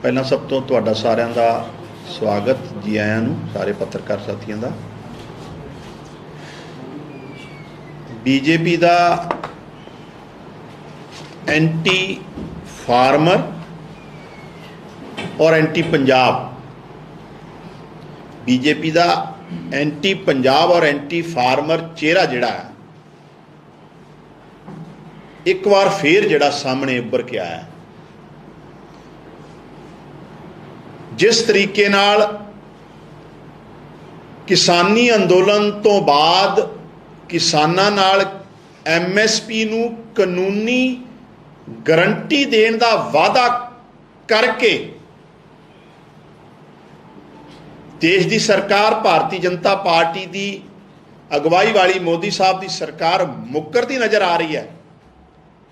ਪਹਿਲਾਂ ਸਭ ਤੋਂ ਤੁਹਾਡਾ ਸਾਰਿਆਂ ਦਾ ਸਵਾਗਤ ਜੀ ਆਇਆਂ ਨੂੰ ਸਾਰੇ ਪੱਤਰਕਾਰ ਸਾਥੀਆਂ ਦਾ। ਬੀਜੇਪੀ ਦਾ एंटी फार्मर और एंटी पंजाब, बीजेपी का एंटी पंजाब और एंटी फार्मर चेहरा जिहड़ा है एक बार फिर जिहड़ा सामने उभर के आया। जिस तरीके नाल किसानी अंदोलन तो बाद किसानां नाल MSP नूं कानूनी गारंटी देने का वादा करके देश की सरकार भारतीय जनता पार्टी की अगवाई वाली मोदी साहब की सरकार मुकरती नज़र आ रही है।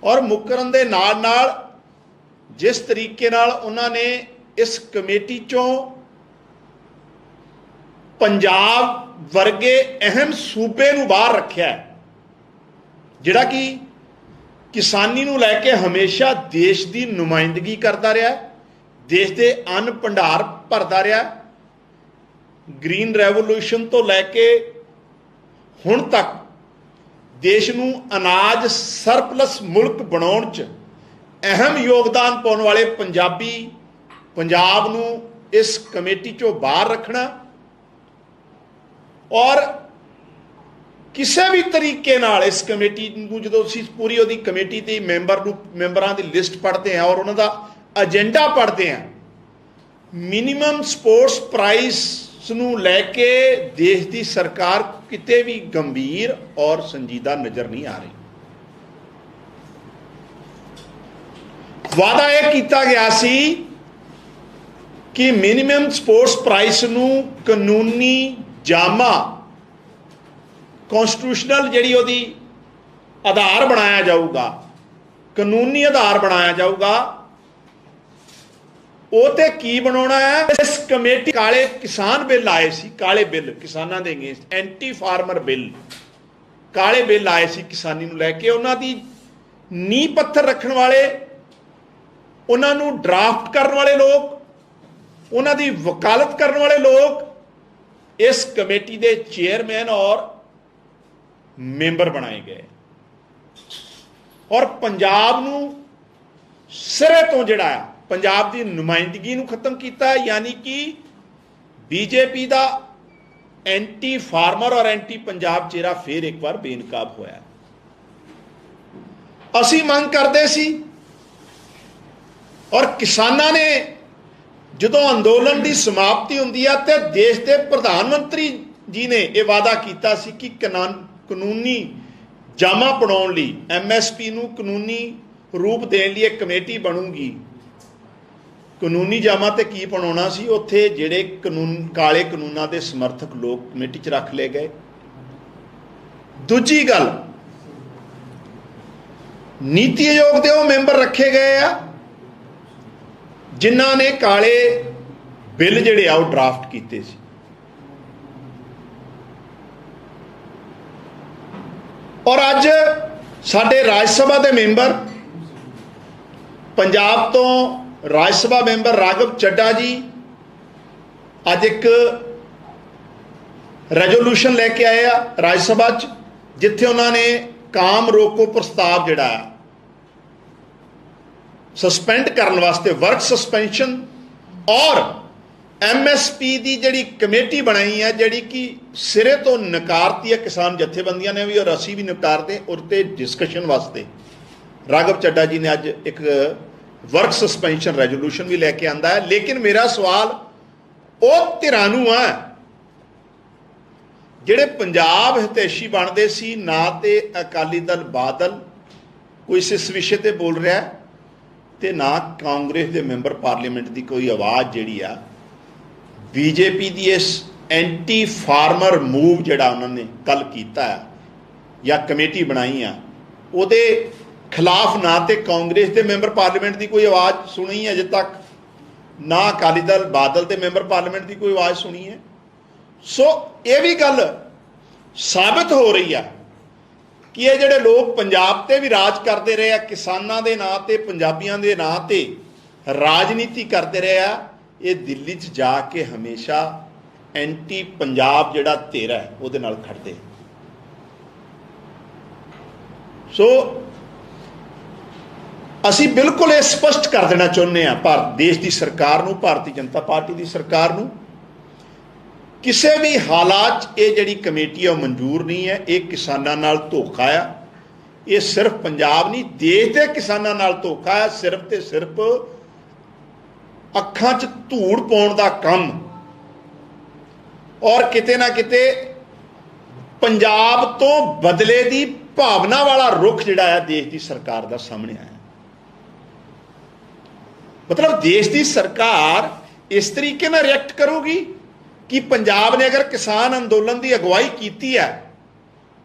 और मुकरन दे नाल नाल जिस तरीके नाल उन्होंने इस कमेटी चों पंजाब वर्गे अहम सूबे नूं बाहर रखिया है, जिहड़ा कि किसानी नूं लैके हमेशा देश की नुमाइंदगी करता रहा, देश के अन्न भंडार भरता रहा। ग्रीन रेवोल्यूशन तो लैके हुण तक देश नूं अनाज सरप्लस मुल्क बनाउण च अहम योगदान पाउण वाले पंजाब नूं इस कमेटी चों बाहर रखना और किसी भी तरीके नाल इस कमेटी जो पूरी वो कमेटी की मैंबरां की लिस्ट पढ़ते हैं और उन्होंने एजेंडा पढ़ते हैं, मिनीमम सपोर्ट्स प्राइस नूं लैके देश की सरकार किते भी गंभीर और संजीदा नज़र नहीं आ रही। वादा यह किया गया सी कि मिनीमम सपोर्ट्स प्राइस नूं कानूनी जामा कॉन्स्टिट्यूशनल जिहड़ी उहदी आधार बनाया जाऊगा, कानूनी आधार बनाया जाऊगा। वो ते की बनाना है, इस कमेटी काले किसान बिल आए सी, काले बिल किसानां दे अगेंस्ट एंटी फार्मर बिल, काले बिल आए सी किसानी नूं लैके। उन्हां दी नींह पत्थर रखण वाले, उन्हां नूं ड्राफ्ट करन वाले लोग, उन्हां दी वकालत करन वाले लोग इस कमेटी दे चेयरमैन और मैंबर बनाए गए और पंजाब नूं सिरे तो जिहड़ा पंजाब की नुमाइंदगी नूं खत्म किया। यानी कि बीजेपी का एंटी फार्मर और एंटी पंजाब चेहरा फिर एक बार बेनकाब होया। असीं मंग करते सी और किसानां ने जदों अंदोलन की समाप्ति हुंदी है तो देश के प्रधानमंत्री जी ने यह वादा किया सी कि कानूनी जामा बनाउण लई MSP नूं कानूनी रूप देण लई एक कमेटी बनूगी। कानूनी जामा ते की बनाउणा सी, उत्थे जिहड़े कानून काले कानूनां दे समर्थक लोग कमेटी च रख ले गए। दूजी गल, नीति आयोग दे वो मैंबर रखे गए आ जिन्हां ने काले बिल जिहड़े आ वो ड्राफ्ट कीते सी। और अज साडे राज सभा के मैंबर पंजाब तो राज सभा मैंबर राघव चड्डा जी अज एक रेजोल्यूशन लैके आए आ राज सभा च, जिथे उन्होंने काम रोको प्रस्ताव जिहड़ा सस्पेंड करने वास्ते वर्क सस्पेंशन और MSP की जिहड़ी कमेटी बनाई है जिहड़ी कि सिरे तो नकारती है किसान जथेबंदियां ने भी और असी भी नकारते उसते डिस्कशन वास्ते राघव चड्डा जी ने अज एक वर्क सस्पेंशन रेजोल्यूशन भी लैके आंदा है। लेकिन मेरा सवाल वो धिरां नूं है जिहड़े पंजाब हितैषी बनते सी, ना तो अकाली दल बादल कोई इस विषय पर बोल रहा है तो ना कांग्रेस के मैंबर पार्लीमेंट की कोई आवाज़ जिहड़ी आ बीजेपी की इस एंटी फार्मर मूव जिहड़ा उन्होंने कल किया या कमेटी बनाई आ उहदे खिलाफ ना तो कांग्रेस के मैंबर पार्लीमेंट की कोई आवाज़ सुनी है अजे तक, ना अकाली दल बादल के मैंबर पार्लीमेंट की कोई आवाज़ सुनी है। सो ये भी गल साबित हो रही है कि ये जोड़े लोग पंजाब ते भी राज करते रहे किसानों के नाँ ते पंजाबियों के नाँ ते ਰਾਜਨੀਤੀ ਕਰਦੇ ਰਹੇ ਆ, ਇਹ ਦਿੱਲੀ 'ਚ ਜਾ ਕੇ ਹਮੇਸ਼ਾ ਐਂਟੀ ਪੰਜਾਬ ਜਿਹੜਾ ਧਿਰ ਹੈ ਉਹਦੇ ਨਾਲ ਖੜਦੇ। ਸੋ ਅਸੀਂ ਬਿਲਕੁਲ ਇਹ ਸਪਸ਼ਟ ਕਰ ਦੇਣਾ ਚਾਹੁੰਦੇ ਹਾਂ ਭਾਰਤ ਦੇਸ਼ ਦੀ ਸਰਕਾਰ ਨੂੰ, ਭਾਰਤੀ ਜਨਤਾ ਪਾਰਟੀ ਦੀ ਸਰਕਾਰ ਨੂੰ, ਕਿਸੇ ਵੀ ਹਾਲਾਤ 'ਚ ਇਹ ਜਿਹੜੀ ਕਮੇਟੀ ਹੈ ਉਹ ਮਨਜ਼ੂਰ ਨਹੀਂ ਹੈ। ਇਹ ਕਿਸਾਨਾਂ ਨਾਲ ਧੋਖਾ ਆ। ਇਹ ਸਿਰਫ ਪੰਜਾਬ ਨਹੀਂ, ਦੇਸ਼ ਦੇ ਕਿਸਾਨਾਂ ਨਾਲ ਧੋਖਾ ਹੈ। ਸਿਰਫ ਤੇ ਸਿਰਫ ਅੱਖਾਂ 'ਚ ਧੂੜ ਪਾਉਣ ਦਾ ਕੰਮ, ਔਰ ਕਿਤੇ ਨਾ ਕਿਤੇ ਪੰਜਾਬ ਤੋਂ ਬਦਲੇ ਦੀ ਭਾਵਨਾ ਵਾਲਾ ਰੁਖ ਜਿਹੜਾ ਹੈ ਦੇਸ਼ ਦੀ ਸਰਕਾਰ ਦਾ ਸਾਹਮਣੇ ਆਇਆ। ਮਤਲਬ ਦੇਸ਼ ਦੀ ਸਰਕਾਰ ਇਸ ਤਰੀਕੇ ਨਾਲ ਰਿਐਕਟ ਕਰੂਗੀ ਕਿ ਪੰਜਾਬ ਨੇ ਅਗਰ ਕਿਸਾਨ ਅੰਦੋਲਨ ਦੀ ਅਗਵਾਈ ਕੀਤੀ ਹੈ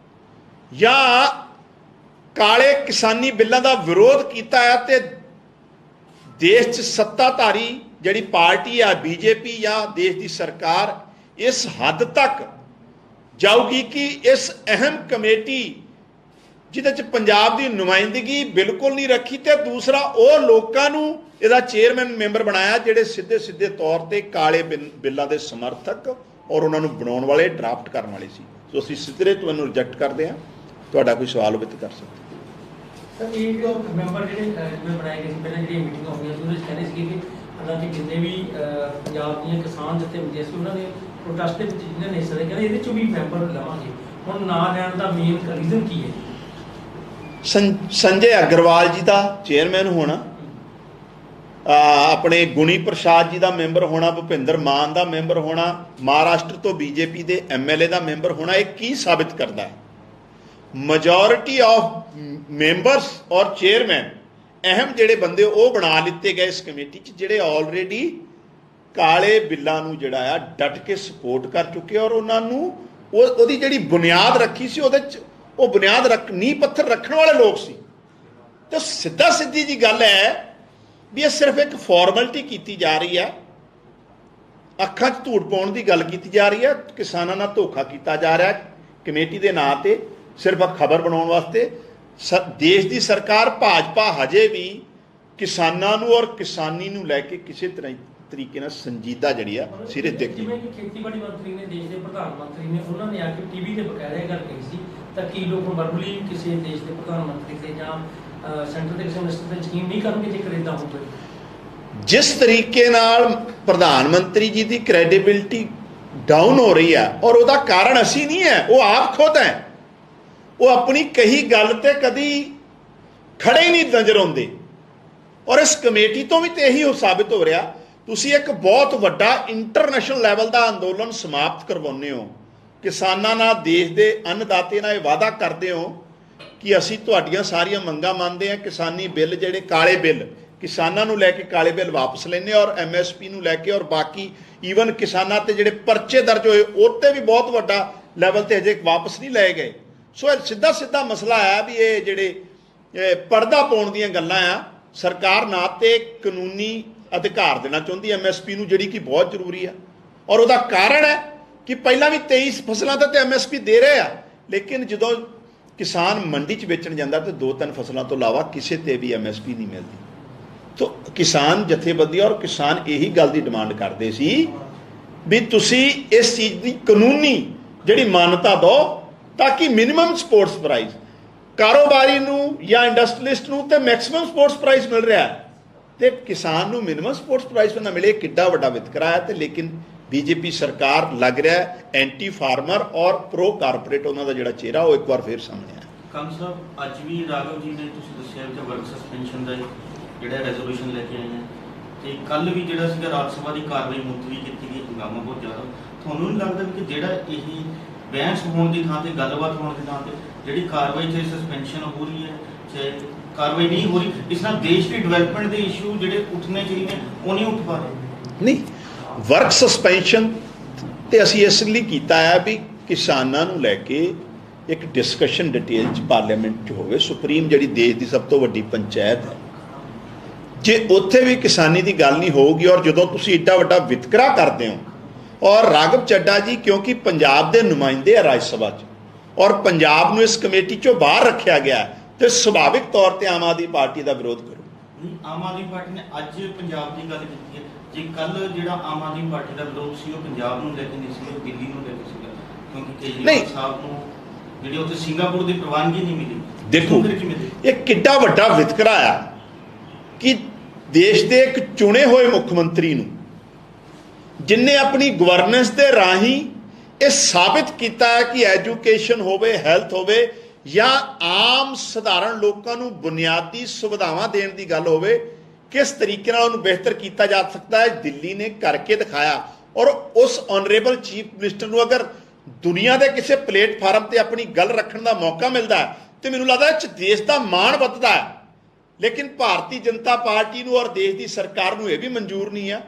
ਜਾਂ ਕਾਲੇ ਕਿਸਾਨੀ ਬਿੱਲਾਂ ਦਾ ਵਿਰੋਧ ਕੀਤਾ ਹੈ, ਤੇ ਦੇਸ਼ 'ਚ ਸੱਤਾਧਾਰੀ ਜਿਹੜੀ ਪਾਰਟੀ ਆ ਬੀਜੇਪੀ ਜਾਂ ਦੇਸ਼ ਦੀ ਸਰਕਾਰ ਇਸ ਹੱਦ ਤੱਕ ਜਾਊਗੀ ਕਿ ਇਸ ਅਹਿਮ ਕਮੇਟੀ ਜਿਹਦੇ 'ਚ ਪੰਜਾਬ ਦੀ ਨੁਮਾਇੰਦਗੀ ਬਿਲਕੁਲ ਨਹੀਂ ਰੱਖੀ, ਤੇ ਦੂਸਰਾ ਉਹ ਲੋਕਾਂ ਨੂੰ ਇਹਦਾ ਚੇਅਰਮੈਨ ਮੈਂਬਰ ਬਣਾਇਆ ਜਿਹੜੇ ਸਿੱਧੇ ਸਿੱਧੇ ਤੌਰ ਤੇ ਕਾਲੇ ਬਿੱਲਾਂ ਦੇ ਸਮਰਥਕ ਔਰ ਉਹਨਾਂ ਨੂੰ ਬਣਾਉਣ ਵਾਲੇ, ਡਰਾਫਟ ਕਰਨ ਵਾਲੇ ਸੀ। ਸੋ ਅਸੀਂ ਸਿੱਧੇ ਤੋਂ ਇਹਨੂੰ ਰਿਜੈਕਟ ਕਰਦੇ ਹਾਂ। ਤੁਹਾਡਾ ਕੋਈ ਸਵਾਲ ਹੋਵੇ ਤਾਂ ਕਰ ਸਕਦੇ। ਸਰ ਇਹ ਜੋ ਮੈਂਬਰ ਜਿਹੜੇ ਜਿਵੇਂ ਬਣਾਏ ਗਏ ਸੀ ਪਹਿਲਾਂ ਜਿਹੜੀਆਂ ਮੀਟਿੰਗਾਂ ਹੋਈਆਂ ਸੀ ਉਹਦੇ ਵਿੱਚ ਕਹਿੰਦੇ ਸੀ ਕਿ ਹਾਲਾਂਕਿ ਜਿੰਨੇ ਵੀ ਪੰਜਾਬ ਦੀਆਂ ਕਿਸਾਨ ਜਥੇਬੰਦੀਆਂ ਸੀ ਉਹਨਾਂ ਨੇ ਪ੍ਰੋਟੈਸਟ ਦੇ ਵਿੱਚ ਜਿਹਨਾਂ ਨੇ ਹਿੱਸਾ ਲਿਆ, ਕਹਿੰਦੇ ਇਹਦੇ 'ਚੋਂ ਵੀ ਮੈਂਬਰ ਲਵਾਂਗੇ। ਹੁਣ ਨਾ ਲੈਣ ਦਾ ਮੇਨ ਰੀਜ਼ਨ ਕੀ ਹੈ? ਸੰਜੇ ਅਗਰਵਾਲ ਜੀ ਦਾ ਚੇਅਰਮੈਨ ਹੋਣਾ, ਆਪਣੇ ਗੁਣੀ ਪ੍ਰਸਾਦ ਜੀ ਦਾ ਮੈਂਬਰ ਹੋਣਾ, ਭੁਪਿੰਦਰ ਮਾਨ ਦਾ ਮੈਂਬਰ ਹੋਣਾ, ਮਹਾਰਾਸ਼ਟਰ ਤੋਂ ਬੀਜੇਪੀ ਦੇ ਐਮਐਲਏ ਦਾ ਮੈਂਬਰ ਹੋਣਾ, ਇਹ ਕੀ ਸਾਬਿਤ ਕਰਦਾ ਹੈ? ਮੈਜੋਰਿਟੀ ਆਫ ਮੈਂਬਰਸ ਔਰ ਚੇਅਰਮੈਨ ਅਹਿਮ ਜਿਹੜੇ ਬੰਦੇ ਉਹ ਬਣਾ ਲਿੱਤੇ ਗਏ ਇਸ ਕਮੇਟੀ 'ਚ, ਜਿਹੜੇ ਆਲਰੇਡੀ ਕਾਲੇ ਬਿੱਲਾਂ ਨੂੰ ਜਿਹੜਾ ਆ ਡਟ ਕੇ ਸਪੋਰਟ ਕਰ ਚੁੱਕੇ, ਔਰ ਉਹਨਾਂ ਨੂੰ ਉਹਦੀ ਜਿਹੜੀ ਬੁਨਿਆਦ ਰੱਖੀ ਸੀ ਉਹਦੇ 'ਚ ਉਹ ਬੁਨਿਆਦ ਨੀਂਹ ਪੱਥਰ ਰੱਖਣ ਵਾਲੇ ਲੋਕ ਸੀ। ਤੇ ਸਿੱਧਾ ਸਿੱਧੀ ਜੀ ਗੱਲ ਹੈ ਵੀ ਇਹ ਸਿਰਫ ਇੱਕ ਫਾਰਮੈਲਿਟੀ ਕੀਤੀ ਜਾ ਰਹੀ ਹੈ, ਅੱਖਾਂ 'ਚ ਧੂੜ ਪਾਉਣ ਦੀ ਗੱਲ ਕੀਤੀ ਜਾ ਰਹੀ ਹੈ, ਕਿਸਾਨਾਂ ਨਾਲ ਧੋਖਾ ਕੀਤਾ ਜਾ ਰਿਹਾ ਕਮੇਟੀ ਦੇ ਨਾਂ ਤੇ ਸਿਰਫ ਖਬਰ ਬਣਾਉਣ ਵਾਸਤੇ। ਦੇਸ਼ ਦੀ ਸਰਕਾਰ ਭਾਜਪਾ ਹਜੇ ਵੀ ਕਿਸਾਨਾਂ ਨੂੰ ਔਰ ਕਿਸਾਨੀ ਨੂੰ ਲੈ ਕੇ ਕਿਸੇ ਤਰੀਕੇ ਨਾਲ ਸੰਜੀਦਾ ਜਿਹੜੀ ਆ ਸਿਰੇ ਤੇ। ਜਿਵੇਂ ਕਿ ਖੇਤੀਬਾੜੀ ਮੰਤਰੀ ਨੇ, ਦੇਸ਼ ਦੇ ਪ੍ਰਧਾਨ ਮੰਤਰੀ ਨੇ, ਉਹਨਾਂ ਨੇ ਆ ਕੇ ਟੀਵੀ ਤੇ ਬਕਾਇਦਾ ਇਹ ਗੱਲ ਕਹੀ ਸੀ, ਤਾਂ ਕੀ ਲੋਕ ਵਰਬਲੀ ਕਿਸੇ ਦੇਸ਼ ਦੇ ਪ੍ਰਧਾਨ ਮੰਤਰੀ ਤੇ ਜਾਂ ਸੈਂਟਰ ਦੇ ਕਿਸੇ ਮਿਨਿਸਟਰ ਤੇ ਯਕੀਨ ਨਹੀਂ ਕਰਨਗੇ ਜੇਕਰ ਇੱਦਾਂ ਹੋਵੇ? ਜਿਸ ਤਰੀਕੇ ਨਾਲ ਪ੍ਰਧਾਨ ਮੰਤਰੀ ਜੀ ਦੀ ਕ੍ਰੈਡੀਬਿਲਿਟੀ ਡਾਊਨ ਹੋ ਰਹੀ ਹੈ, ਔਰ ਉਹਦਾ ਕਾਰਨ ਅਸੀਂ ਨਹੀਂ ਹੈ, ਉਹ ਆਪ ਖੁਦ ਹੈ। ਉਹ ਆਪਣੀ ਕਹੀ ਗੱਲ ਤੇ ਕਦੀ ਖੜੇ ਹੀ ਨਹੀਂ ਨਜ਼ਰ ਆਉਂਦੇ, ਔਰ ਇਸ ਕਮੇਟੀ ਤੋਂ ਵੀ ਤੇ ਇਹੀ ਸਾਬਿਤ ਹੋ ਰਿਹਾ। ਤੁਸੀਂ ਇੱਕ ਬਹੁਤ ਵੱਡਾ ਇੰਟਰਨੈਸ਼ਨਲ ਲੈਵਲ ਦਾ ਅੰਦੋਲਨ ਸਮਾਪਤ ਕਰਵਾਉਂਦੇ ਹੋ, ਕਿਸਾਨਾਂ ਨਾਲ, ਦੇਸ਼ ਦੇ ਅੰਨਦਾਤੇ ਨਾਲ ਇਹ ਵਾਅਦਾ ਕਰਦੇ ਹੋ ਕਿ ਅਸੀਂ ਤੁਹਾਡੀਆਂ ਸਾਰੀਆਂ ਮੰਗਾਂ ਮੰਨਦੇ ਹਾਂ। ਕਿਸਾਨੀ ਬਿੱਲ ਜਿਹੜੇ ਕਾਲੇ ਬਿੱਲ, ਕਿਸਾਨਾਂ ਨੂੰ ਲੈ ਕੇ ਕਾਲੇ ਬਿੱਲ ਵਾਪਸ ਲੈਂਦੇ, ਔਰ ਐਮਐਸਪੀ ਨੂੰ ਲੈ ਕੇ, ਔਰ ਬਾਕੀ ਈਵਨ ਕਿਸਾਨਾਂ ਤੇ ਜਿਹੜੇ ਪਰਚੇ ਦਰਜ ਹੋਏ ਉਹ ਤੇ ਵੀ ਬਹੁਤ ਵੱਡਾ ਲੈਵਲ ਤੇ ਅਜੇ ਵਾਪਸ ਨਹੀਂ ਲਏ ਗਏ। ਸੋ ਇਹ ਸਿੱਧਾ ਸਿੱਧਾ ਮਸਲਾ ਹੈ ਵੀ ਇਹ ਜਿਹੜੇ ਪਰਦਾ ਪਾਉਣ ਦੀਆਂ ਗੱਲਾਂ ਆ। ਸਰਕਾਰ ਨਾ ਤੇ ਕਾਨੂੰਨੀ ਅਧਿਕਾਰ ਦੇਣਾ ਚਾਹੁੰਦੀ ਐਮਐਸਪੀ ਨੂੰ, ਜਿਹੜੀ ਕਿ ਬਹੁਤ ਜ਼ਰੂਰੀ ਆ, ਔਰ ਉਹਦਾ ਕਾਰਨ ਹੈ ਕਿ ਪਹਿਲਾਂ ਵੀ 23 ਫਸਲਾਂ ਤੇ ਐਮਐਸਪੀ ਦੇ ਰਹੇ ਆ, ਲੇਕਿਨ ਜਦੋਂ ਕਿਸਾਨ ਮੰਡੀ 'ਚ ਵੇਚਣ ਜਾਂਦਾ ਤੇ 2-3 ਫਸਲਾਂ ਤੋਂ ਇਲਾਵਾ ਕਿਸੇ ਤੇ ਵੀ ਐਮਐਸਪੀ ਨਹੀਂ ਮਿਲਦੀ। ਤੋ ਕਿਸਾਨ ਜਥੇਬੰਦੀ ਔਰ ਕਿਸਾਨ ਇਹੀ ਗੱਲ ਦੀ ਡਿਮਾਂਡ ਕਰਦੇ ਸੀ ਵੀ ਤੁਸੀਂ ਇਸ ਚੀਜ਼ ਦੀ ਕਾਨੂੰਨੀ ਜਿਹੜੀ ਮਾਨਤਾ ਦਿਓ, ਤਾਂ ਕਿ ਮਿਨੀਮਮ ਸਪੋਰਟਸ ਪ੍ਰਾਈਸ ਕਾਰੋਬਾਰੀ ਨੂੰ ਜਾਂ ਇੰਡਸਟਰੀਲਿਸਟ ਨੂੰ ਤੇ ਮੈਕਸਿਮਮ ਸਪੋਰਟਸ ਪ੍ਰਾਈਸ ਮਿਲ ਰਿਹਾ ਤੇ ਕਿਸਾਨ ਨੂੰ ਮਿਨੀਮਮ ਸਪੋਰਟਸ ਪ੍ਰਾਈਸ ਨਾ ਮਿਲੇ। ਕਿੱਡਾ ਵੱਡਾ ਵਿਤਕਰਾ ਹੈ। ਤੇ ਲੇਕਿਨ ਬੀਜੇਪੀ ਸਰਕਾਰ ਲੱਗ ਰਿਹਾ ਐਂਟੀ ਫਾਰਮਰ ਔਰ ਪ੍ਰੋ ਕਾਰਪੋਰੇਟ ਉਹਨਾਂ ਦਾ ਜਿਹੜਾ ਚਿਹਰਾ ਉਹ ਇੱਕ ਵਾਰ ਫੇਰ ਸਾਹਮਣੇ ਆਇਆ। ਕੰਗ ਸਾਹਿਬ, ਅੱਜ ਵੀ ਰਾਘਵ ਜੀ ਨੇ ਤੁਸੀਂ ਦੱਸਿਆ ਕਿ ਵਰਕ ਸਸਪੈਂਸ਼ਨ ਦਾ ਜਿਹੜਾ ਰੈਜ਼ੋਲੂਸ਼ਨ ਲੈ ਕੇ ਆਏ ਹੈ, ਤੇ ਕੱਲ ਵੀ ਜਿਹੜਾ ਸੀਗਾ ਰਾਜ ਸਭਾ ਦੀ ਕਾਰਵਾਈ ਮੁਲਤਵੀ ਕੀਤੀ ਗਈ, ਹੰਗਾਮਾ ਬਹੁਤ ਜ਼ਿਆਦਾ। ਤੁਹਾਨੂੰ ਨਹੀਂ ਲੱਗਦਾ ਕਿ ਜਿਹੜਾ ਇਹ ਬਹਿਸ ਹੋਣ ਦੀ ਥਾਂ ਤੇ ਗੱਲਬਾਤ ਹੋਣ ਦੀ ਥਾਂ ਤੇ ਜਿਹੜੀ ਕਾਰਵਾਈ ਚਾਹੇ ਸਸਪੈਂਸ਼ਨ ਹੋ ਰਹੀ ਹੈ ਚਾਹੇ ਕਾਰਵਾਈ ਨਹੀਂ ਹੋ ਰਹੀ, ਇਸ ਨਾਲ ਦੇਸ਼ ਦੀ ਡਿਵੈਲਪਮੈਂਟ ਦੇ ਇਸ਼ੂ ਜਿਹੜੇ ਉੱਠਣੇ ਚਾਹੀਦੇ ਉਹ ਨਹੀਂ ਉੱਠ ਪਾ ਰਹੇ? ਨਹੀਂ, ਵਰਕ ਸਸਪੈਂਸ਼ਨ ਤੇ ਅਸੀਂ ਇਸ ਲਈ ਕੀਤਾ ਹੈ ਵੀ ਕਿਸਾਨਾਂ ਨੂੰ ਲੈ ਕੇ ਇੱਕ ਡਿਸਕਸ਼ਨ ਡਿਟੇਲ 'ਚ ਪਾਰਲੀਮੈਂਟ 'ਚ ਹੋਵੇ। ਸੁਪਰੀਮ ਜਿਹੜੀ ਦੇਸ਼ ਦੀ ਸਭ ਤੋਂ ਵੱਡੀ ਪੰਚਾਇਤ ਹੈ, ਜੇ ਉੱਥੇ ਵੀ ਕਿਸਾਨੀ ਦੀ ਗੱਲ ਨਹੀਂ ਹੋਊਗੀ, ਔਰ ਜਦੋਂ ਤੁਸੀਂ ਏਡਾ ਵੱਡਾ ਵਿਤਕਰਾ ਕਰਦੇ ਹੋ, ਔਰ ਰਾਘਵ ਚੱਡਾ ਜੀ ਕਿਉਂਕਿ ਪੰਜਾਬ ਦੇ ਨੁਮਾਇੰਦੇ ਆ ਰਾਜ ਸਭਾ 'ਚ, ਔਰ ਪੰਜਾਬ ਨੂੰ ਇਸ ਕਮੇਟੀ 'ਚੋਂ ਬਾਹਰ ਰੱਖਿਆ ਗਿਆ, ਤੇ ਸੁਭਾਵਿਕ ਤੌਰ ਤੇ ਆਮ ਆਦਮੀ ਪਾਰਟੀ ਦਾ ਵਿਰੋਧ ਕਰੂ। ਨਹੀਂ, ਆਮ ਆਦਮੀ ਪਾਰਟੀ ਨੇ ਅੱਜ ਪੰਜਾਬ ਦੀ ਗੱਲ ਕੀਤੀ ਹੈ। ਜੇ ਕੱਲ ਜਿਹੜਾ ਆਮ ਆਦਮੀ ਪਾਰਟੀ ਦਾ ਵਿਰੋਧ ਸੀ ਉਹ ਪੰਜਾਬ ਨੂੰ ਲੈ ਕੇ ਨਹੀਂ ਸੀ, ਉਹ ਦਿੱਲੀ ਨੂੰ ਲੈ ਕੇ ਸੀਗਾ, ਕਿਉਂਕਿ ਕੇਜਰੀਵਾਲ ਸਾਹਿਬ ਨੂੰ ਜਿਹੜੀ ਉੱਥੇ ਸਿੰਗਾਪੁਰ ਦੀ ਪ੍ਰਵਾਨਗੀ ਨਹੀਂ ਮਿਲੀ। ਦੇਖੋ ਇਹ ਕਿੱਡਾ ਵੱਡਾ ਵਿਤਕਰਾ ਆ ਕਿ ਦੇਸ਼ ਦੇ ਇੱਕ ਚੁਣੇ ਹੋਏ ਮੁੱਖ ਮੰਤਰੀ ਨੂੰ, ਜਿਨਨੇ ਆਪਣੀ ਗਵਰਨੈਂਸ ਦੇ ਰਾਹੀਂ ਇਹ ਸਾਬਿਤ ਕੀਤਾ ਹੈ ਕਿ ਐਜੂਕੇਸ਼ਨ ਹੋਵੇ, ਹੈਲਥ ਹੋਵੇ ਜਾਂ ਆਮ ਸਧਾਰਨ ਲੋਕਾਂ ਨੂੰ ਬੁਨਿਆਦੀ ਸੁਵਿਧਾਵਾਂ ਦੇਣ ਦੀ ਗੱਲ ਹੋਵੇ, ਕਿਸ ਤਰੀਕੇ ਨਾਲ ਉਹਨੂੰ ਬਿਹਤਰ ਕੀਤਾ ਜਾ ਸਕਦਾ ਹੈ, ਦਿੱਲੀ ਨੇ ਕਰਕੇ ਦਿਖਾਇਆ। ਔਰ ਉਸ ਆਨਰੇਬਲ ਚੀਫ ਮਿਨਿਸਟਰ ਨੂੰ ਅਗਰ ਦੁਨੀਆ ਦੇ ਕਿਸੇ ਪਲੇਟਫਾਰਮ ਤੇ ਆਪਣੀ ਗੱਲ ਰੱਖਣ ਦਾ ਮੌਕਾ ਮਿਲਦਾ ਹੈ ਤੇ ਮੈਨੂੰ ਲੱਗਦਾ ਇਹ 'ਚ ਦੇਸ਼ ਦਾ ਮਾਣ ਵੱਧਦਾ ਹੈ। ਲੇਕਿਨ ਭਾਰਤੀ ਜਨਤਾ ਪਾਰਟੀ ਨੂੰ ਔਰ ਦੇਸ਼ ਦੀ ਸਰਕਾਰ ਨੂੰ ਇਹ ਵੀ ਮਨਜ਼ੂਰ ਨਹੀਂ ਆ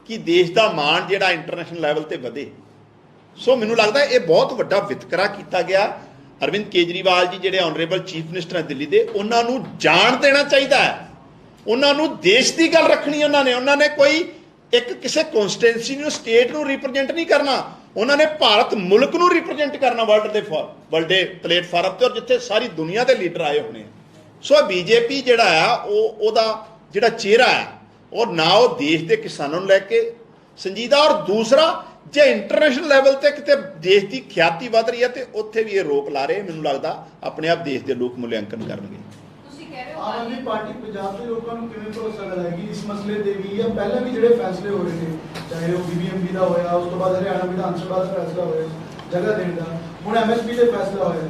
ਕਿ ਦੇਸ਼ ਦਾ ਮਾਣ ਜਿਹੜਾ ਇੰਟਰਨੈਸ਼ਨਲ ਲੈਵਲ ਤੇ ਵਧੇ। ਸੋ ਮੈਨੂੰ ਲੱਗਦਾ ਇਹ ਬਹੁਤ ਵੱਡਾ ਵਿਤਕਰਾ ਕੀਤਾ ਗਿਆ। ਅਰਵਿੰਦ ਕੇਜਰੀਵਾਲ ਜੀ ਜਿਹੜੇ ਆਨਰੇਬਲ ਚੀਫ ਮਿਨਿਸਟਰ ਹੈ ਦਿੱਲੀ ਦੇ, ਉਹਨਾਂ ਨੂੰ ਜਾਣ ਦੇਣਾ ਚਾਹੀਦਾ ਹੈ। ਉਹਨਾਂ ਨੂੰ ਦੇਸ਼ ਦੀ ਗੱਲ ਰੱਖਣੀ ਉਹਨਾਂ ਨੇ ਕੋਈ ਇੱਕ ਕਿਸੇ ਕਨਸਟੀਟੂਐਂਸੀ ਨੂੰ, ਸਟੇਟ ਨੂੰ ਰਿਪਰੈਜ਼ੈਂਟ ਨਹੀਂ ਕਰਨਾ, ਉਹਨਾਂ ਨੇ ਭਾਰਤ ਮੁਲਕ ਨੂੰ ਰਿਪਰੈਜ਼ੈਂਟ ਕਰਨਾ ਵਰਲਡ ਦੇ ਪਲੇਟਫਾਰਮ ਤੇ, ਔਰ ਜਿੱਥੇ ਸਾਰੀ ਦੁਨੀਆ ਦੇ ਲੀਡਰ ਆਏ ਹੋਣੇ। ਸੋ ਬੀਜੇਪੀ ਜਿਹੜਾ ਆ ਉਹਦਾ ਜਿਹੜਾ ਚਿਹਰਾ ਹੈ ਔਰ ਨਾ ਉਹ ਦੇਸ਼ ਦੇ ਕਿਸਾਨਾਂ ਨੂੰ ਲੈ ਕੇ ਸੰਜੀਦਾ, ਔਰ ਦੂਸਰਾ ਜੇ ਇੰਟਰਨੈਸ਼ਨਲ ਲੈਵਲ ਤੇ ਕਿਤੇ ਦੇਸ਼ ਦੀ ਖਿਆਤੀ ਵੱਧ ਰਹੀ ਹੈ ਤੇ ਉੱਥੇ ਵੀ ਇਹ ਰੋਕ ਲਾ ਰਹੇ। ਮੈਨੂੰ ਲੱਗਦਾ ਆਪਣੇ ਆਪ ਦੇਸ਼ ਦੇ ਲੋਕ ਮੁਲਾਂਕਣ ਕਰਨਗੇ। ਆਮ ਆਦਮੀ ਪਾਰਟੀ ਪੰਜਾਬ ਦੇ ਲੋਕਾਂ ਨੂੰ ਕਿਵੇਂ ਭਰੋਸਾ ਦਿਲਾਏਗੀ ਇਸ ਮਸਲੇ ਦੇ ਵੀ, ਜਾਂ ਪਹਿਲਾਂ ਵੀ ਜਿਹੜੇ ਫੈਸਲੇ ਹੋ ਰਹੇ ਨੇ, ਚਾਹੇ ਉਹ BBMP ਦਾ ਹੋਇਆ, ਉਸ ਤੋਂ ਬਾਅਦ ਹਰਿਆਣਾ ਵਿਧਾਨ ਸਭਾ ਦਾ ਫੈਸਲਾ ਹੋਇਆ ਜਗ੍ਹਾ ਦੇਣ ਦਾ, ਹੁਣ MSP ਦੇ ਫੈਸਲਾ ਹੋਇਆ,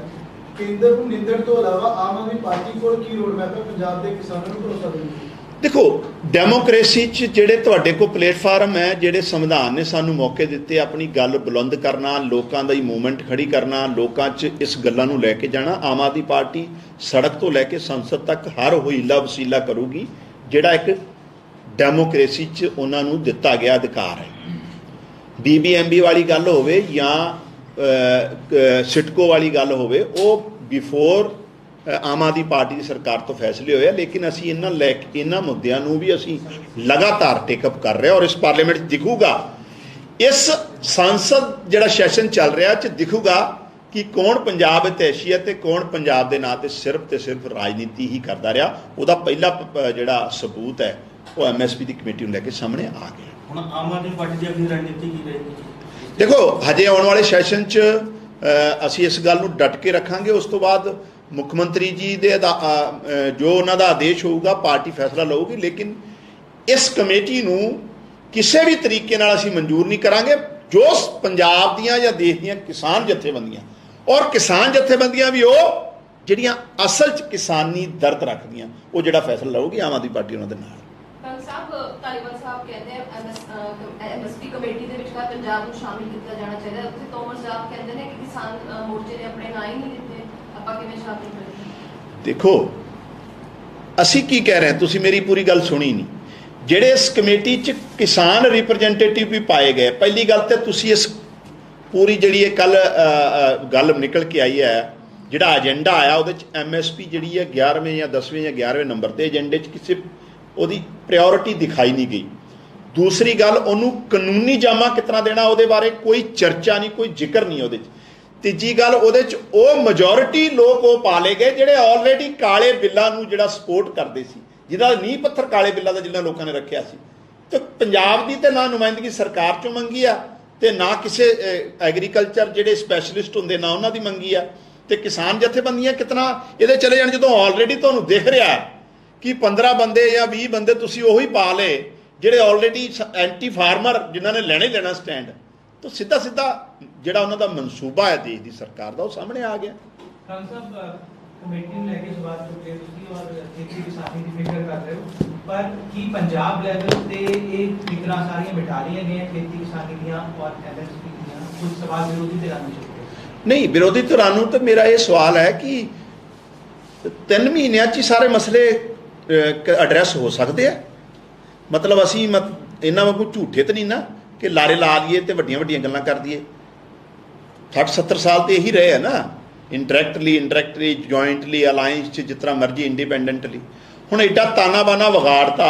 ਕੇਂਦਰ ਨੂੰ ਨਿੰਦਣ ਤੋਂ ਇਲਾਵਾ ਆਮ ਆਦਮੀ ਪਾਰਟੀ ਕੋਲ ਕੀ ਰੋਡ ਮੈਪ ਹੈ ਪੰਜਾਬ ਦੇ ਕਿਸਾਨਾਂ ਨੂੰ ਭਰੋਸਾ ਦੇਣ ਦੀ? ਦੇਖੋ, ਡੈਮੋਕ੍ਰੇਸੀ 'ਚ ਜਿਹੜੇ ਤੁਹਾਡੇ ਕੋਲ ਪਲੇਟਫਾਰਮ ਹੈ, ਜਿਹੜੇ ਸੰਵਿਧਾਨ ਨੇ ਸਾਨੂੰ ਮੌਕੇ ਦਿੱਤੇ ਆਪਣੀ ਗੱਲ ਬੁਲੰਦ ਕਰਨਾ, ਲੋਕਾਂ ਦਾ ਹੀ ਮੂਵਮੈਂਟ ਖੜੀ ਕਰਨਾ, ਲੋਕਾਂ 'ਚ ਇਸ ਗੱਲਾਂ ਨੂੰ ਲੈ ਕੇ ਜਾਣਾ, ਆਮ ਆਦਮੀ ਪਾਰਟੀ ਸੜਕ ਤੋਂ ਲੈ ਕੇ ਸੰਸਦ ਤੱਕ ਹਰ ਉਹ ਹੀਲਾ ਵਸੀਲਾ ਕਰੂਗੀ ਜਿਹੜਾ ਇੱਕ ਡੈਮੋਕ੍ਰੇਸੀ 'ਚ ਉਹਨਾਂ ਨੂੰ ਦਿੱਤਾ ਗਿਆ ਅਧਿਕਾਰ ਹੈ। BBMP ਵਾਲੀ ਗੱਲ ਹੋਵੇ ਜਾਂ ਸਿਟਕੋ ਵਾਲੀ ਗੱਲ ਹੋਵੇ, ਉਹ ਬਿਫੋਰ ਆਮ ਆਦਮੀ ਪਾਰਟੀ ਦੀ ਸਰਕਾਰ ਤੋਂ ਫੈਸਲੇ ਹੋਏ ਆ, ਲੇਕਿਨ ਅਸੀਂ ਇਹਨਾਂ ਮੁੱਦਿਆਂ ਨੂੰ ਵੀ ਅਸੀਂ ਲਗਾਤਾਰ ਟੇਕਅਪ ਕਰ ਰਹੇ ਹਾਂ। ਔਰ ਇਸ ਪਾਰਲੀਮੈਂਟ 'ਚ ਦਿਖੂਗਾ, ਇਸ ਸੰਸਦ ਜਿਹੜਾ ਸੈਸ਼ਨ ਚੱਲ ਰਿਹਾ 'ਚ ਦਿਖੂਗਾ ਕਿ ਕੌਣ ਪੰਜਾਬ ਹਿਤੈਸ਼ੀ ਹੈ ਤੇ ਕੌਣ ਪੰਜਾਬ ਦੇ ਨਾਂ ਤੇ ਸਿਰਫ ਰਾਜਨੀਤੀ ਹੀ ਕਰਦਾ ਰਿਹਾ। ਉਹਦਾ ਪਹਿਲਾ ਜਿਹੜਾ ਸਬੂਤ ਹੈ ਉਹ MSP ਦੀ ਕਮੇਟੀ ਨੂੰ ਲੈ ਕੇ ਸਾਹਮਣੇ ਆ ਗਿਆ। ਹੁਣ ਆਮ ਆਦਮੀ ਪਾਰਟੀ ਦੀ ਅਗਲੀ ਰਣਨੀਤੀ ਕੀ ਰਹੇਗੀ? ਦੇਖੋ, ਹਜੇ ਆਉਣ ਵਾਲੇ ਸੈਸ਼ਨ 'ਚ ਅਸੀਂ ਇਸ ਗੱਲ ਨੂੰ ਡਟ ਕੇ ਰੱਖਾਂਗੇ। ਉਸ ਤੋਂ ਬਾਅਦ ਮੁੱਖ ਮੰਤਰੀ ਜੀ ਦੇ ਜੋ ਉਹਨਾਂ ਦਾ ਆਦੇਸ਼ ਹੋਊਗਾ, ਪਾਰਟੀ ਫੈਸਲਾ ਲਊਗੀ, ਲੇਕਿਨ ਇਸ ਕਮੇਟੀ ਨੂੰ ਕਿਸੇ ਵੀ ਤਰੀਕੇ ਨਾਲ ਅਸੀਂ ਮਨਜ਼ੂਰ ਨਹੀਂ ਕਰਾਂਗੇ। ਜੋ ਪੰਜਾਬ ਦੀਆਂ ਜਾਂ ਦੇਸ਼ ਦੀਆਂ ਕਿਸਾਨ ਜਥੇਬੰਦੀਆਂ ਔਰ ਕਿਸਾਨ ਜਥੇਬੰਦੀਆਂ ਵੀ ਉਹ ਜਿਹੜੀਆਂ ਅਸਲ 'ਚ ਕਿਸਾਨੀ ਦਰਦ ਰੱਖਦੀਆਂ, ਉਹ ਜਿਹੜਾ ਫੈਸਲਾ ਲਊਗੀ ਆਮ ਆਦਮੀ ਪਾਰਟੀ ਉਹਨਾਂ ਦੇ ਨਾਲ। ਧਾਲੀਵਾਲ ਸਾਹਿਬ ਕਹਿੰਦੇ MSP ਕਮੇਟੀ ਦੇ ਵਿੱਚ ਪੰਜਾਬ ਨੂੰ ਸ਼ਾਮਿਲ ਕੀਤਾ ਜਾਣਾ ਚਾਹੀਦਾ। ਉੱਥੇ ਤੋਮਰ ਸਾਹਿਬ ਕਹਿੰਦੇ ਨੇ ਕਿ ਕਿਸਾਨ ਮੋਰਚੇ ਨੇ ਆਪਣੇ ਨਾਂ ਹੀ ਨਹੀਂ ਦਿੱਤੇ, ਆਪਾਂ ਕਿਵੇਂ ਸ਼ਾਮਿਲ ਕਰੀਏ? ਦੇਖੋ, ਅਸੀਂ ਕੀ ਕਹਿ ਰਹੇ ਹਾਂ, ਤੁਸੀਂ ਮੇਰੀ ਪੂਰੀ ਗੱਲ ਸੁਣੀ ਨਹੀਂ। ਜਿਹੜੇ ਇਸ ਕਮੇਟੀ 'ਚ ਕਿਸਾਨ ਰਿਪਰੈਜ਼ੈਂਟੇਟਿਵ ਵੀ ਪਾਏ ਗਏ, ਪਹਿਲੀ ਗੱਲ ਤੇ ਤੁਸੀਂ ਇਸ ਪੂਰੀ ਜਿਹੜੀ ਇਹ ਕੱਲ ਗੱਲ ਨਿਕਲ ਕੇ ਆਈ ਹੈ, ਜਿਹੜਾ ਏਜੰਡਾ ਆਇਆ ਉਹਦੇ 'ਚ MSP ਜਿਹੜੀ ਹੈ 11ਵੇਂ ਜਾਂ 10ਵੇਂ ਜਾਂ 11ਵੇਂ ਨੰਬਰ ਤੇ ਏਜੰਡੇ 'ਚ ਕਿਸੇ ਉਹਦੀ ਪ੍ਰਾਇਓਰਿਟੀ ਦਿਖਾਈ ਨਹੀਂ ਗਈ। ਦੂਸਰੀ ਗੱਲ, ਉਹਨੂੰ ਕਾਨੂੰਨੀ ਜਾਮਾ ਕਿਤਨਾ ਦੇਣਾ ਉਹਦੇ ਬਾਰੇ ਕੋਈ ਚਰਚਾ ਨਹੀਂ, ਕੋਈ ਜ਼ਿਕਰ ਨਹੀਂ ਉਹਦੇ 'ਚ। ਤੀਜੀ ਗੱਲ, ਉਹਦੇ 'ਚ ਉਹ ਮੈਜੋਰਿਟੀ ਲੋਕ ਉਹ ਪਾ ਲਏ ਗਏ ਜਿਹੜੇ ਆਲਰੇਡੀ ਕਾਲੇ ਬਿੱਲਾਂ ਨੂੰ ਜਿਹੜਾ ਸਪੋਰਟ ਕਰਦੇ ਸੀ, ਜਿਹਦਾ ਨੀਂਹ ਪੱਥਰ ਕਾਲੇ ਬਿੱਲਾਂ ਦਾ ਜਿਹਨਾਂ ਲੋਕਾਂ ਨੇ ਰੱਖਿਆ ਸੀ। ਤੇ ਪੰਜਾਬ ਦੀ ਤੇ ਨਾ ਨੁਮਾਇੰਦਗੀ ਸਰਕਾਰ 'ਚੋਂ ਮੰਗੀ ਆ ਤੇ ਨਾ ਕਿਸੇ ਐਗਰੀਕਲਚਰ ਜਿਹੜੇ ਸਪੈਸ਼ਲਿਸਟ ਹੁੰਦੇ ਨਾ ਉਹਨਾਂ ਦੀ ਮੰਗੀ ਆ। ਤੇ ਕਿਸਾਨ ਜਥੇਬੰਦੀਆਂ ਕਿਤਨਾ ਇਹਦੇ ਚਲੇ ਜਾਣ, ਜਦੋਂ ਆਲਰੇਡੀ ਤੁਹਾਨੂੰ ਦਿਖ ਰਿਹਾ ਕਿ 15 ਬੰਦੇ ਜਾਂ 20 ਬੰਦੇ ਤੁਸੀਂ ਉਹੀ ਪਾ ਲਏ ਜਿਹੜੇ ਆਲਰੇਡੀ ਐਂਟੀ ਫਾਰਮਰ, ਜਿਨ੍ਹਾਂ ਨੇ ਲੈਣਾ ਹੀ ਲੈਣਾ ਸਟੈਂਡ। ਤਾਂ ਸਿੱਧਾ ਜਿਹੜਾ ਉਹਨਾਂ ਦਾ ਮਨਸੂਬਾ ਹੈ ਦੇਸ਼ ਦੀ ਸਰਕਾਰ ਦਾ, ਉਹ ਸਾਹਮਣੇ ਆ ਗਿਆ। ਖਾਨ ਸਾਹਿਬ, ਕਮੇਟੀ ਨੂੰ ਲੈ ਕੇ ਸਵਾਲ ਚੁੱਕੇ ਤੁਸੀਂ ਔਰ ਖੇਤੀ ਕਿਸਾਨੀ ਦੀ ਫਿਕਰ ਕਰ ਰਹੇ ਹੋ, ਪਰ ਕੀ ਪੰਜਾਬ ਲੈਵਲ ਤੇ ਇਹ ਫਿਕਰਾਂ ਸਾਰੀਆਂ ਮਿਟਾ ਲਈਆਂ ਗਈਆਂ ਖੇਤੀ ਕਿਸਾਨੀ ਦੀਆਂ ਔਰ MSP ਦੀਆਂ? ਕੁਝ ਸਵਾਲ ਵਿਰੋਧੀ ਧਿਰਾਂ ਨੂੰ ਚੁੱਕੇ ਨਹੀਂ, ਵਿਰੋਧੀ ਧਿਰਾਂ ਨੂੰ ਤਾਂ ਮੇਰਾ ਇਹ ਸਵਾਲ ਹੈ ਕਿ 3 ਮਹੀਨਿਆਂ 'ਚ ਹੀ ਸਾਰੇ ਮਸਲੇ ਐਡਰੈਸ ਹੋ ਸਕਦੇ ਆ। ਮਤਲਬ ਅਸੀਂ ਇਹਨਾਂ ਵਾਂਗੂ ਝੂਠੇ ਤਾਂ ਨਹੀਂ ਨਾ ਕਿ ਲਾਰੇ ਲਾ ਲਈਏ ਤੇ ਵੱਡੀਆਂ ਗੱਲਾਂ ਕਰ ਦਈਏ। 60-70 ਸਾਲ ਤੇ ਇਹੀ ਰਹੇ ਆ ਨਾ, ਇੰਡਾਇਰੈਕਟਲੀ ਜੁਆਇੰਟਲੀ ਅਲਾਈਅੰਸ 'ਚ, ਜਿਸ ਤਰ੍ਹਾਂ ਮਰਜ਼ੀ ਇੰਡੀਪੈਂਡੈਂਟਲੀ। ਹੁਣ ਐਡਾ ਤਾਨਾ ਬਾਨਾ ਵਿਗਾੜਤਾ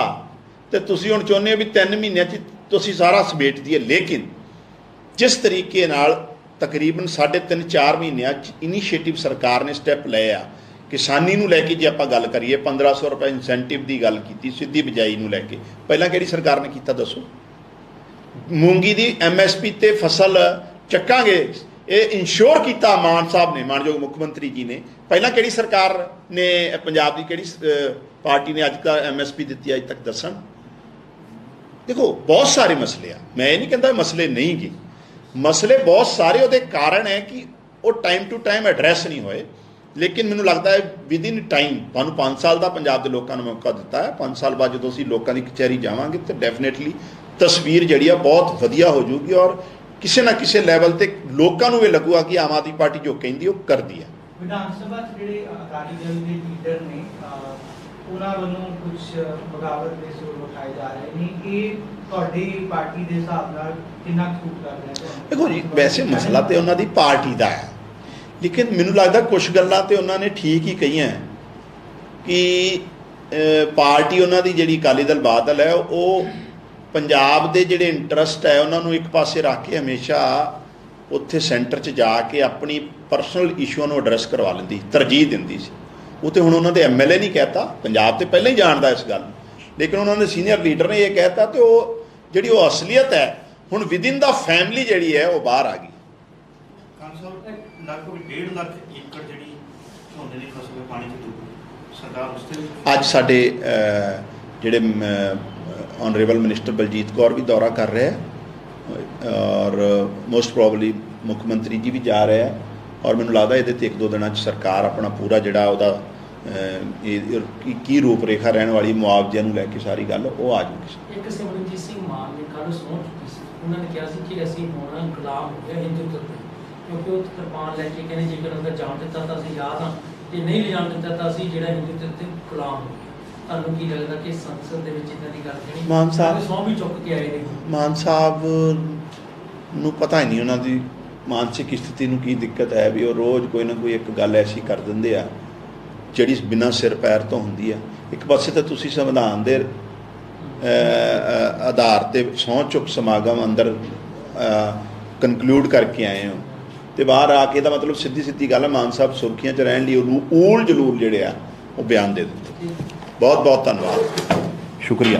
ਤੇ ਤੁਸੀਂ ਹੁਣ ਚਾਹੁੰਦੇ ਹੋ ਵੀ 3 ਮਹੀਨਿਆਂ 'ਚ ਤੁਸੀਂ ਸਾਰਾ ਸਮੇਟ ਦਈਏ। ਲੇਕਿਨ ਜਿਸ ਤਰੀਕੇ ਨਾਲ ਤਕਰੀਬਨ 3.5-4 ਮਹੀਨਿਆਂ 'ਚ ਇਨੀਸ਼ੀਏਟਿਵ ਸਰਕਾਰ ਨੇ ਸਟੈਪ ਲਏ ਆ किसानी ਨੂੰ ਲੈ ਕੇ ਜੇ ਆਪਾਂ ਗੱਲ ਕਰੀਏ 1500 ਰੁਪਏ ਇਨਸੈਂਟਿਵ ਦੀ ਗੱਲ ਕੀਤੀ ਸਿੱਧੀ ਬਿਜਾਈ ਨੂੰ ਲੈ ਕੇ, ਪਹਿਲਾਂ ਕਿਹੜੀ ਸਰਕਾਰ ਨੇ ਕੀਤਾ ਦੱਸੋ? ਮੂੰਗੀ ਦੀ MSP ਤੇ ਫਸਲ ਚੱਕਾਂਗੇ ਇਹ ਇੰਸ਼ੋਰ ਕੀਤਾ ਮਾਨ ਸਾਹਿਬ ਨੇ, ਮਾਨਯੋਗ ਮੁੱਖ ਮੰਤਰੀ ਜੀ ਨੇ। ਪਹਿਲਾਂ ਕਿਹੜੀ ਸਰਕਾਰ ਨੇ, ਪੰਜਾਬ ਦੀ ਕਿਹੜੀ ਪਾਰਟੀ ਨੇ ਅੱਜ ਤੱਕ MSP ਦਿੱਤੀ ਅੱਜ ਤੱਕ ਦੱਸਣ? ਦੇਖੋ ਬਹੁਤ ਸਾਰੇ ਮਸਲੇ ਆ, ਮੈਂ ਇਹ ਨਹੀਂ ਕਹਿੰਦਾ ਮਸਲੇ ਨਹੀਂ ਗੇ, ਮਸਲੇ ਬਹੁਤ ਸਾਰੇ, ਉਹਦੇ ਕਾਰਨ ਹੈ ਕਿ ਉਹ ਟਾਈਮ ਟੂ ਟਾਈਮ ਐਡਰੈਸ ਨਹੀਂ ਹੋਏ। ਲੇਕਿਨ ਮੈਨੂੰ ਲੱਗਦਾ ਹੈ ਵਿਦਿਨ ਟਾਈਮ, ਤੁਹਾਨੂੰ 5 ਸਾਲ ਦਾ ਪੰਜਾਬ ਦੇ ਲੋਕਾਂ ਨੂੰ ਮੌਕਾ ਦਿੱਤਾ ਹੈ, 5 ਸਾਲ ਬਾਅਦ ਜਦੋਂ ਅਸੀਂ ਲੋਕਾਂ ਦੀ ਕਚਹਿਰੀ ਜਾਵਾਂਗੇ ਤਾਂ ਡੈਫੀਨੇਟਲੀ ਤਸਵੀਰ ਜਿਹੜੀ ਆ ਬਹੁਤ ਵਧੀਆ ਹੋ ਜਾਊਗੀ ਔਰ ਕਿਸੇ ਨਾ ਕਿਸੇ ਲੈਵਲ ਤੇ ਲੋਕਾਂ ਨੂੰ ਇਹ ਲੱਗੂਗਾ ਕਿ ਆਮ ਆਦਮੀ ਪਾਰਟੀ ਜੋ ਕਹਿੰਦੀ ਉਹ ਕਰਦੀ ਹੈ। ਵਿਧਾਨ ਸਭਾ 'ਚ ਜਿਹੜੇ ਅਕਾਲੀ ਦਲ ਦੇ ਲੀਡਰ ਨੇ ਉਹਨਾਂ ਵੱਲੋਂ ਕੁਝ ਬਗਾਵਤ ਦੇ ਸੁਰ ਉਠਾਏ ਜਾ ਰਹੇ ਨੇ, ਇਹ ਤੁਹਾਡੀ ਪਾਰਟੀ ਦੇ ਹਿਸਾਬ ਨਾਲ ਕਿੰਨਾ ਸੂਟ ਕਰ ਰਿਹਾ ਹੈ? ਦੇਖੋ ਜੀ, ਵੈਸੇ ਮਸਲਾ ਤੇ ਉਹਨਾਂ ਦੀ ਪਾਰਟੀ ਦਾ ਹੈ, ਲੇਕਿਨ ਮੈਨੂੰ ਲੱਗਦਾ ਕੁਝ ਗੱਲਾਂ ਤੇ ਉਹਨਾਂ ਨੇ ਠੀਕ ਹੀ ਕਹੀਆਂ ਕਿ ਪਾਰਟੀ ਉਹਨਾਂ ਦੀ ਜਿਹੜੀ ਅਕਾਲੀ ਦਲ ਬਾਦਲ ਹੈ ਉਹ ਪੰਜਾਬ ਦੇ ਜਿਹੜੇ ਇੰਟਰਸਟ ਹੈ ਉਹਨਾਂ ਨੂੰ ਇੱਕ ਪਾਸੇ ਰੱਖ ਕੇ ਹਮੇਸ਼ਾ ਉੱਥੇ ਸੈਂਟਰ 'ਚ ਜਾ ਕੇ ਆਪਣੀ ਪਰਸਨਲ ਇਸ਼ੂਆਂ ਨੂੰ ਐਡਰੈਸ ਕਰਵਾ ਲੈਂਦੀ, ਤਰਜੀਹ ਦਿੰਦੀ ਸੀ। ਉਹ ਤੇ ਹੁਣ ਉਹਨਾਂ ਦੇ MLA ਨਹੀਂ ਕਹਿਤਾ, ਪੰਜਾਬ ਤੇ ਪਹਿਲਾਂ ਹੀ ਜਾਣਦਾ ਇਸ ਗੱਲ, ਲੇਕਿਨ ਉਹਨਾਂ ਦੇ ਸੀਨੀਅਰ ਲੀਡਰ ਨੇ ਇਹ ਕਹਿਤਾ ਤੇ ਉਹ ਜਿਹੜੀ ਉਹ ਅਸਲੀਅਤ ਹੈ ਹੁਣ ਵਿਦਿਨ ਦਾ ਫੈਮਿਲੀ ਜਿਹੜੀ ਹੈ ਉਹ ਬਾਹਰ ਆ ਗਈ। ਖਾਨ ਸਾਹਿਬ ਲਗਭਗ 1.5 ਲੱਖ ਏਕੜ ਜਿਹੜੀ ਝੋਨੇ ਦੀ ਫਸਲ ਹੈ ਪਾਣੀ 'ਚ ਡੁੱਬ ਗਈ, ਸਰਕਾਰ ਉਸ ਤੇ ਅੱਜ ਸਾਡੇ ਜਿਹੜੇ ਆਨਰੇਬਲ ਮਿਨਿਸਟਰ ਬਲਜੀਤ ਕੌਰ ਵੀ ਦੌਰਾ ਕਰ ਰਿਹਾ ਹੈ ਔਰ ਮੋਸਟ ਪ੍ਰੋਬਬਲੀ ਮੁੱਖ ਮੰਤਰੀ ਜੀ ਵੀ ਜਾ ਰਿਹਾ ਹੈ ਔਰ ਮੈਨੂੰ ਲੱਗਦਾ ਇਹਦੇ 'ਤੇ 1-2 ਦਿਨਾਂ 'ਚ ਸਰਕਾਰ ਆਪਣਾ ਪੂਰਾ ਜਿਹੜਾ ਉਹਦਾ ਕੀ ਰੂਪ ਰੇਖਾ ਰਹਿਣ ਵਾਲੀ ਮੁਆਵਜ਼ਿਆਂ ਨੂੰ ਲੈ ਕੇ ਸਾਰੀ ਗੱਲ ਉਹ ਆ ਜੂਗੀ। ਇੱਕ ਸਿਮਰਨਜੀਤ ਸਿੰਘ ਮਾਨ ਨੇ ਕੱਲ੍ਹ ਸਹੁੰ ਚੁੱਕੀ ਸੀ, ਉਹਨਾਂ ਨੇ ਕਿਹਾ ਸੀ ਕਿ ਅਸੀਂ ਹੁਣ ਗੁਲਾਮ ਹੋ ਗਏ ਹਿੰਦੂਤਵ ਦੇ, ਕਿਉਂਕਿ ਉਹ ਕਿਰਪਾਨ ਲੈ ਕੇ ਕਹਿੰਦੇ ਜੇਕਰ ਅੰਦਰ ਜਾਣ ਦਿੱਤਾ ਤਾਂ ਅਸੀਂ ਯਾਦ ਹਾਂ, ਜੇ ਨਹੀਂ ਲਿਜਾਣ ਦਿੱਤਾ ਤਾਂ ਅਸੀਂ ਜਿਹੜਾ ਹਿੰਦੂਤਵ ਤੇ ਗੁਲਾਮ ਹੋ ਗਏ। ਤੁਹਾਨੂੰ ਕੀ ਲੱਗਦਾ ਕਿ ਸੰਸਦ ਦੇ ਵਿੱਚ ਇੱਦਾਂ ਦੀ ਗੱਲ ਜਿਹੜੀ ਮਾਨ ਸਾਹਿਬ ਸਹੁੰ ਵੀ ਚੁੱਕ ਕੇ ਆਏ ਨੇ? ਮਾਨ ਸਾਹਿਬ ਨੂੰ ਪਤਾ ਹੀ ਨਹੀਂ ਉਹਨਾਂ ਦੀ ਮਾਨਸਿਕ ਸਥਿਤੀ ਨੂੰ ਕੀ ਦਿੱਕਤ ਹੈ ਵੀ ਉਹ ਰੋਜ਼ ਕੋਈ ਨਾ ਕੋਈ ਇੱਕ ਗੱਲ ਐਸੀ ਕਰ ਦਿੰਦੇ ਆ ਜਿਹੜੀ ਬਿਨਾਂ ਸਿਰ ਪੈਰ ਤੋਂ ਹੁੰਦੀ ਆ। ਇੱਕ ਪਾਸੇ ਤਾਂ ਤੁਸੀਂ ਸੰਵਿਧਾਨ ਦੇ ਆਧਾਰ 'ਤੇ ਸਹੁੰ ਚੁੱਕ ਸਮਾਗਮ ਅੰਦਰ ਕਨਕਲੂਡ ਕਰਕੇ ਆਏ ਹੋ ਤੇ ਬਾਹਰ ਆ ਕੇ ਦਾ ਮਤਲਬ ਸਿੱਧੀ ਗੱਲ ਹੈ ਮਾਨ ਸਾਹਿਬ ਸੁਰਖੀਆਂ 'ਚ ਰਹਿਣ ਲਈ ਉਹਨੂੰ ਊਲ ਜਲੂਲ ਜਿਹੜੇ ਆ ਉਹ ਬਿਆਨ ਦੇ ਦਿੱਤੇ। ਬਹੁਤ ਬਹੁਤ ਧੰਨਵਾਦ, ਸ਼ੁਕਰੀਆ।